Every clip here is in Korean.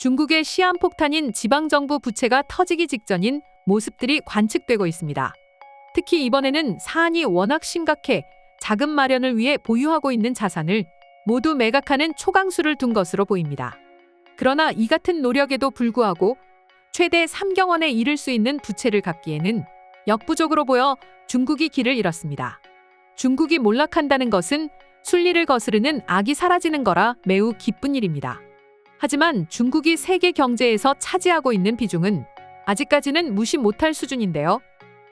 중국의 시한폭탄인 지방정부 부채가 터지기 직전인 모습들이 관측되고 있습니다. 특히 이번에는 사안이 워낙 심각해 자금 마련을 위해 보유하고 있는 자산을 모두 매각하는 초강수를 둔 것으로 보입니다. 그러나 이 같은 노력에도 불구하고 최대 3경원에 이를 수 있는 부채를 갚기에는 역부족으로 보여 중국이 길을 잃었습니다. 중국이 몰락한다는 것은 순리를 거스르는 악이 사라지는 거라 매우 기쁜 일입니다. 하지만 중국이 세계 경제에서 차지하고 있는 비중은 아직까지는 무시 못할 수준인데요.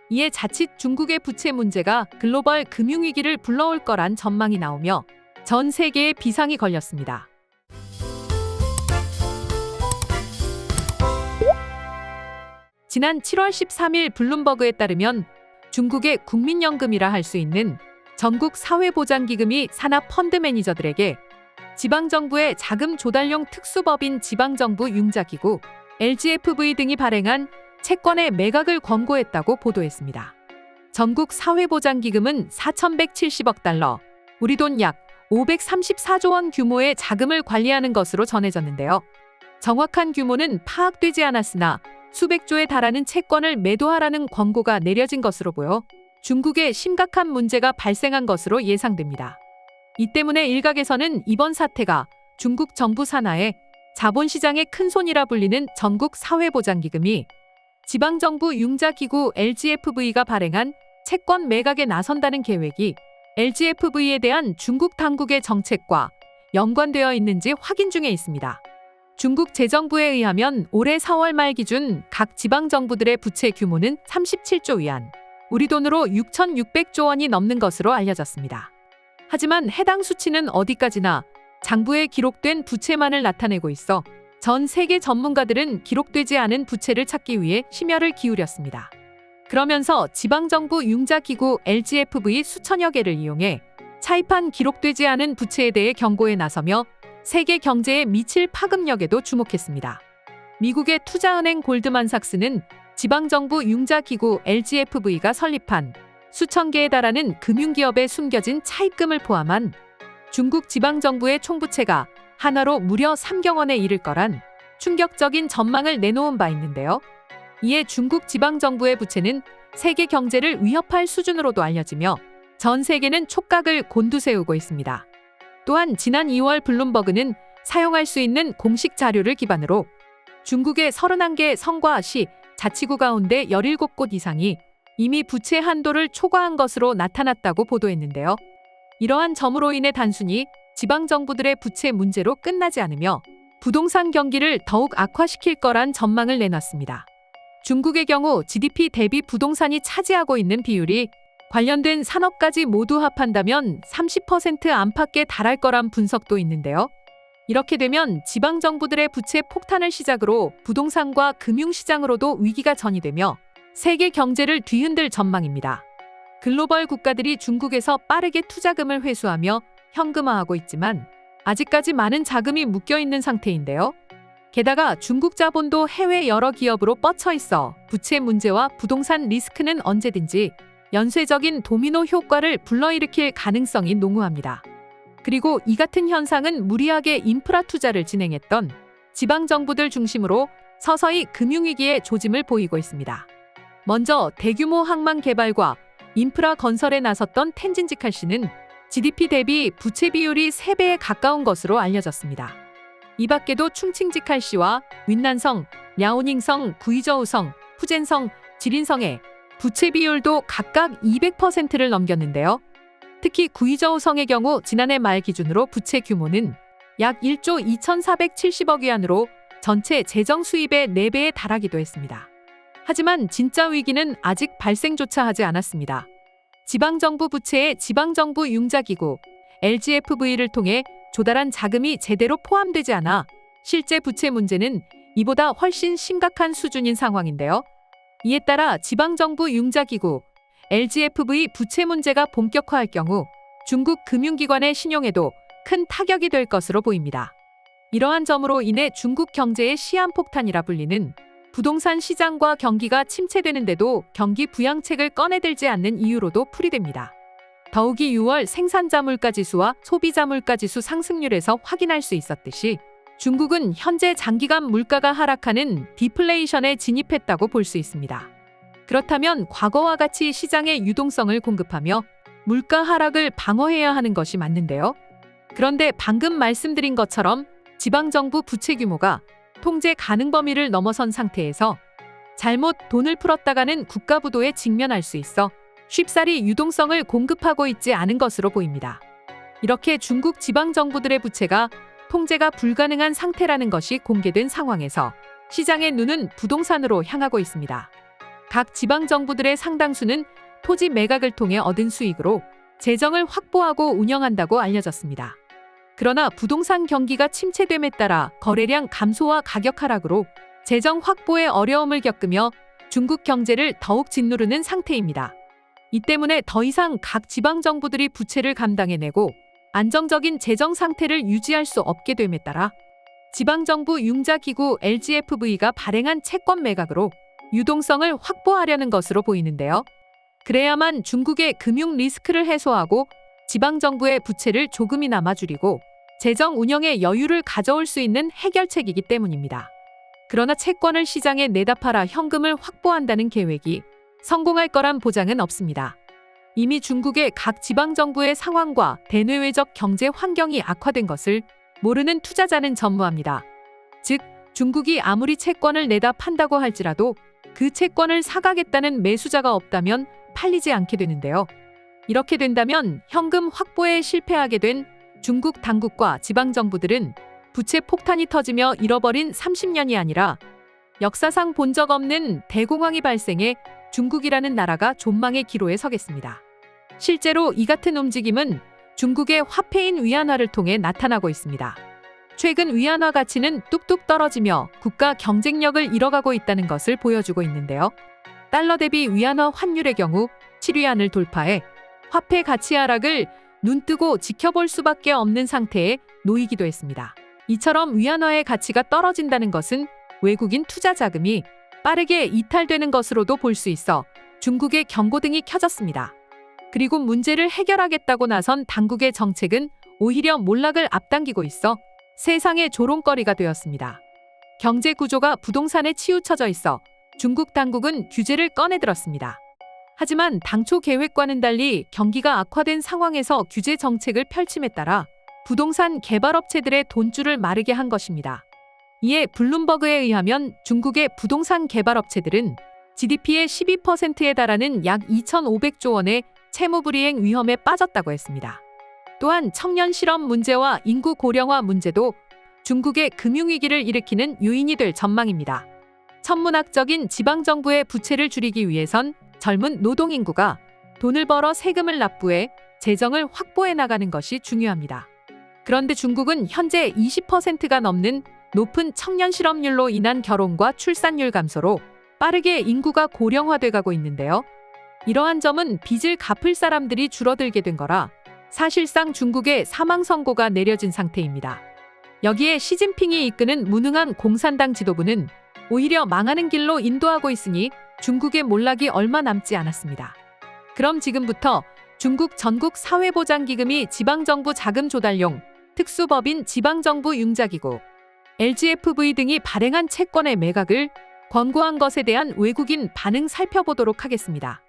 이에 자칫 중국의 부채 문제가 글로벌 금융위기를 불러올 거란 전망이 나오며 전 세계에 비상이 걸렸습니다. 지난 7월 13일 블룸버그에 따르면 중국의 국민연금이라 할 수 있는 전국 사회보장기금이 산하 펀드 매니저들에게 지방정부의 자금 조달용 특수법인 지방정부 융자기구 LGFV 등이 발행한 채권의 매각을 권고했다고 보도했습니다. 전국 사회보장기금은 4,170억 달러, 우리 돈 약 534조 원 규모의 자금을 관리하는 것으로 전해졌는데요. 정확한 규모는 파악되지 않았으나 수백조에 달하는 채권을 매도하라는 권고가 내려진 것으로 보여 중국에 심각한 문제가 발생한 것으로 예상됩니다. 이 때문에 일각에서는 이번 사태가 중국 정부 산하의 자본시장의 큰손이라 불리는 전국 사회보장기금이 지방정부 융자기구 LGFV가 발행한 채권 매각에 나선다는 계획이 LGFV에 대한 중국 당국의 정책과 연관되어 있는지 확인 중에 있습니다. 중국 재정부에 의하면 올해 4월 말 기준 각 지방정부들의 부채 규모는 37조 위안, 우리 돈으로 6,600조 원이 넘는 것으로 알려졌습니다. 하지만 해당 수치는 어디까지나 장부에 기록된 부채만을 나타내고 있어 전 세계 전문가들은 기록되지 않은 부채를 찾기 위해 심혈을 기울였습니다. 그러면서 지방정부 융자기구 LGFV 수천여 개를 이용해 차입한 기록되지 않은 부채에 대해 경고에 나서며 세계 경제에 미칠 파급력에도 주목했습니다. 미국의 투자은행 골드만삭스는 지방정부 융자기구 LGFV가 설립한 수천 개에 달하는 금융기업에 숨겨진 차입금을 포함한 중국 지방정부의 총부채가 하나로 무려 3경원에 이를 거란 충격적인 전망을 내놓은 바 있는데요. 이에 중국 지방정부의 부채는 세계 경제를 위협할 수준으로도 알려지며 전 세계는 촉각을 곤두세우고 있습니다. 또한 지난 2월 블룸버그는 사용할 수 있는 공식 자료를 기반으로 중국의 31개 성과 시, 자치구 가운데 17곳 이상이 이미 부채 한도를 초과한 것으로 나타났다고 보도했는데요. 이러한 점으로 인해 단순히 지방정부들의 부채 문제로 끝나지 않으며 부동산 경기를 더욱 악화시킬 거란 전망을 내놨습니다. 중국의 경우 GDP 대비 부동산이 차지하고 있는 비율이 관련된 산업까지 모두 합한다면 30% 안팎에 달할 거란 분석도 있는데요. 이렇게 되면 지방정부들의 부채 폭탄을 시작으로 부동산과 금융시장으로도 위기가 전이되며 세계 경제를 뒤흔들 전망입니다. 글로벌 국가들이 중국에서 빠르게 투자금을 회수하며 현금화하고 있지만 아직까지 많은 자금이 묶여있는 상태인데요. 게다가 중국 자본도 해외 여러 기업으로 뻗쳐 있어 부채 문제와 부동산 리스크는 언제든지 연쇄적인 도미노 효과를 불러일으킬 가능성이 농후합니다. 그리고 이 같은 현상은 무리하게 인프라 투자를 진행했던 지방정부들 중심으로 서서히 금융위기의 조짐을 보이고 있습니다. 먼저 대규모 항만 개발과 인프라 건설에 나섰던 텐진지칼시는 GDP 대비 부채 비율이 3배에 가까운 것으로 알려졌습니다. 이 밖에도 충칭지칼시와 윈난성, 랴오닝성, 구이저우성, 푸젠성, 지린성의 부채 비율도 각각 200%를 넘겼는데요. 특히 구이저우성의 경우 지난해 말 기준으로 부채 규모는 약 1조 2,470억 위안으로 전체 재정 수입의 4배에 달하기도 했습니다. 하지만 진짜 위기는 아직 발생조차 하지 않았습니다. 지방정부 부채에 지방정부 융자기구 LGFV를 통해 조달한 자금이 제대로 포함되지 않아 실제 부채 문제는 이보다 훨씬 심각한 수준인 상황인데요. 이에 따라 지방정부 융자기구 LGFV 부채 문제가 본격화할 경우 중국 금융기관의 신용에도 큰 타격이 될 것으로 보입니다. 이러한 점으로 인해 중국 경제의 시한폭탄이라 불리는 부동산 시장과 경기가 침체되는데도 경기 부양책을 꺼내들지 않는 이유로도 풀이됩니다. 더욱이 6월 생산자 물가지수와 소비자 물가지수 상승률에서 확인할 수 있었듯이 중국은 현재 장기간 물가가 하락하는 디플레이션에 진입했다고 볼 수 있습니다. 그렇다면 과거와 같이 시장에 유동성을 공급하며 물가 하락을 방어해야 하는 것이 맞는데요. 그런데 방금 말씀드린 것처럼 지방정부 부채 규모가 통제 가능 범위를 넘어선 상태에서 잘못 돈을 풀었다가는 국가 부도에 직면할 수 있어 쉽사리 유동성을 공급하고 있지 않은 것으로 보입니다. 이렇게 중국 지방정부들의 부채가 통제가 불가능한 상태라는 것이 공개된 상황에서 시장의 눈은 부동산으로 향하고 있습니다. 각 지방정부들의 상당수는 토지 매각을 통해 얻은 수익으로 재정을 확보하고 운영한다고 알려졌습니다. 그러나 부동산 경기가 침체됨에 따라 거래량 감소와 가격 하락으로 재정 확보에 어려움을 겪으며 중국 경제를 더욱 짓누르는 상태입니다. 이 때문에 더 이상 각 지방정부들이 부채를 감당해내고 안정적인 재정 상태를 유지할 수 없게 됨에 따라 지방정부 융자기구 LGFV가 발행한 채권 매각으로 유동성을 확보하려는 것으로 보이는데요. 그래야만 중국의 금융 리스크를 해소하고 지방정부의 부채를 조금이나마 줄이고 재정 운영에 여유를 가져올 수 있는 해결책이기 때문입니다. 그러나 채권을 시장에 내다 팔아 현금을 확보한다는 계획이 성공할 거란 보장은 없습니다. 이미 중국의 각 지방정부의 상황과 대내외적 경제 환경이 악화된 것을 모르는 투자자는 전무합니다. 즉, 중국이 아무리 채권을 내다 판다고 할지라도 그 채권을 사가겠다는 매수자가 없다면 팔리지 않게 되는데요. 이렇게 된다면 현금 확보에 실패하게 된 중국 당국과 지방정부들은 부채 폭탄이 터지며 잃어버린 30년이 아니라 역사상 본 적 없는 대공황이 발생해 중국이라는 나라가 존망의 기로에 서겠습니다. 실제로 이 같은 움직임은 중국의 화폐인 위안화를 통해 나타나고 있습니다. 최근 위안화 가치는 뚝뚝 떨어지며 국가 경쟁력을 잃어가고 있다는 것을 보여주고 있는데요. 달러 대비 위안화 환율의 경우 7위안을 돌파해 화폐 가치 하락을 눈뜨고 지켜볼 수밖에 없는 상태에 놓이기도 했습니다. 이처럼 위안화의 가치가 떨어진다는 것은 외국인 투자 자금이 빠르게 이탈되는 것으로도 볼 수 있어 중국의 경고등이 켜졌습니다. 그리고 문제를 해결하겠다고 나선 당국의 정책은 오히려 몰락을 앞당기고 있어 세상의 조롱거리가 되었습니다. 경제 구조가 부동산에 치우쳐져 있어 중국 당국은 규제를 꺼내들었습니다. 하지만 당초 계획과는 달리 경기가 악화된 상황에서 규제 정책을 펼침에 따라 부동산 개발업체들의 돈줄을 마르게 한 것입니다. 이에 블룸버그에 의하면 중국의 부동산 개발업체들은 GDP의 12%에 달하는 약 2,500조 원의 채무불이행 위험에 빠졌다고 했습니다. 또한 청년 실업 문제와 인구 고령화 문제도 중국의 금융위기를 일으키는 요인이 될 전망입니다. 천문학적인 지방정부의 부채를 줄이기 위해선 젊은 노동인구가 돈을 벌어 세금을 납부해 재정을 확보해 나가는 것이 중요합니다. 그런데 중국은 현재 20%가 넘는 높은 청년 실업률로 인한 결혼과 출산율 감소로 빠르게 인구가 고령화돼 가고 있는데요. 이러한 점은 빚을 갚을 사람들이 줄어들게 된 거라 사실상 중국의 사망 선고가 내려진 상태입니다. 여기에 시진핑이 이끄는 무능한 공산당 지도부는 오히려 망하는 길로 인도하고 있으니 중국의 몰락이 얼마 남지 않았습니다. 그럼 지금부터 중국 전국 사회보장기금이 지방정부 자금 조달용 특수법인 지방정부 융자기구 LGFV 등이 발행한 채권의 매각을 권고한 것에 대한 외국인 반응 살펴보도록 하겠습니다.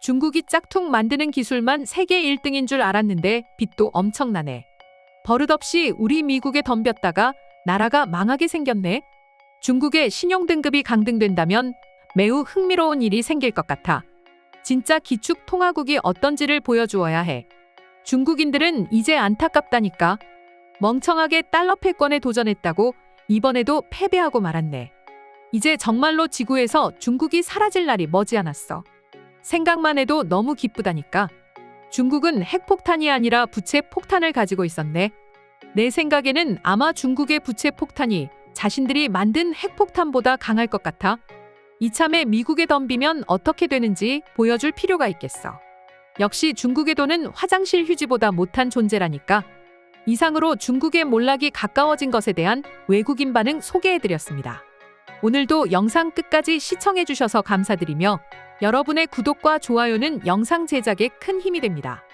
중국이 짝퉁 만드는 기술만 세계 1등인 줄 알았는데 빚도 엄청나네. 버릇없이 우리 미국에 덤볐다가 나라가 망하게 생겼네. 중국의 신용등급이 강등된다면 매우 흥미로운 일이 생길 것 같아. 진짜 기축 통화국이 어떤지를 보여주어야 해. 중국인들은 이제 안타깝다니까. 멍청하게 달러 패권에 도전했다고 이번에도 패배하고 말았네. 이제 정말로 지구에서 중국이 사라질 날이 머지않았어. 생각만 해도 너무 기쁘다니까. 중국은 핵폭탄이 아니라 부채 폭탄을 가지고 있었네. 내 생각에는 아마 중국의 부채 폭탄이 자신들이 만든 핵폭탄보다 강할 것 같아. 이참에 미국에 덤비면 어떻게 되는지 보여줄 필요가 있겠어. 역시 중국의 돈은 화장실 휴지보다 못한 존재라니까. 이상으로 중국의 몰락이 가까워진 것에 대한 외국인 반응 소개해드렸습니다. 오늘도 영상 끝까지 시청해주셔서 감사드리며 여러분의 구독과 좋아요는 영상 제작에 큰 힘이 됩니다.